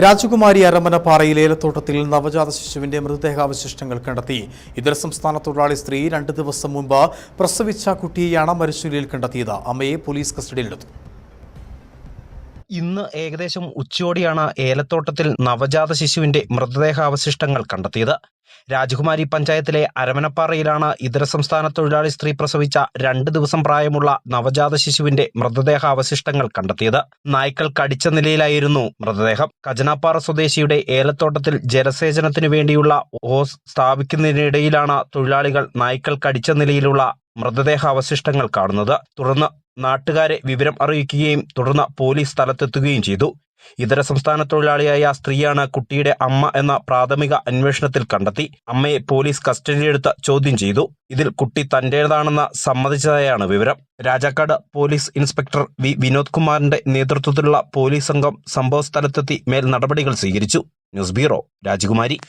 രാജകുമാരി അരമനപ്പാറയിൽ ഏലത്തോട്ടത്തിൽ നവജാത ശിശുവിന്റെ മൃതദേഹാവശിഷ്ടങ്ങൾ കണ്ടെത്തി. ഇതര സംസ്ഥാന തൊഴിലാളി സ്ത്രീ 2 ദിവസം മുമ്പ് പ്രസവിച്ച കുട്ടിയെയാണ് മരിച്ചുനിലയിൽ കണ്ടെത്തിയത്. അമ്മയെ പോലീസ് കസ്റ്റഡിയിലെടുത്തു. ഇന്ന് ഏകദേശം ഉച്ചയോടെയാണ് ഏലത്തോട്ടത്തിൽ നവജാത ശിശുവിന്റെ മൃതദേഹാവശിഷ്ടങ്ങൾ കണ്ടെത്തിയത്. രാജകുമാരി പഞ്ചായത്തിലെ അരമനപ്പാറയിലാണ് ഇതര സംസ്ഥാന തൊഴിലാളി സ്ത്രീ പ്രസവിച്ച 2 ദിവസം പ്രായമുള്ള നവജാത ശിശുവിന്റെ മൃതദേഹാവശിഷ്ടങ്ങൾ കണ്ടെത്തിയത്. നായ്ക്കൾ കടിച്ച നിലയിലായിരുന്നു മൃതദേഹം. കജനാപ്പാറ സ്വദേശിയുടെ ഏലത്തോട്ടത്തിൽ ജലസേചനത്തിനു വേണ്ടിയുള്ള ഓസ് സ്ഥാപിക്കുന്നതിനിടയിലാണ് തൊഴിലാളികൾ നായ്ക്കൾ കടിച്ച നിലയിലുള്ള മൃതദേഹാവശിഷ്ടങ്ങൾ കാണുന്നത്. തുടർന്ന് നാട്ടുകാരെ വിവരം അറിയിക്കുകയും തുടർന്ന് പോലീസ് സ്ഥലത്തെത്തുകയും ചെയ്തു. ഇതര സംസ്ഥാന തൊഴിലാളിയായ സ്ത്രീയാണ് കുട്ടിയുടെ അമ്മ എന്ന പ്രാഥമിക അന്വേഷണത്തിൽ കണ്ടെത്തി. അമ്മയെ പോലീസ് കസ്റ്റഡിയിലെടുത്ത് ചോദ്യം ചെയ്തു. ഇതിൽ കുട്ടി തന്റേതാണെന്ന് സമ്മതിച്ചതായാണ് വിവരം. Rajakkad police inspector V Vinod കുമാറിന്റെ നേതൃത്വത്തിലുള്ള പോലീസ് സംഘം സംഭവ സ്ഥലത്തെത്തി മേൽ നടപടികൾ സ്വീകരിച്ചു. ന്യൂസ് ബ്യൂറോ, രാജകുമാരി.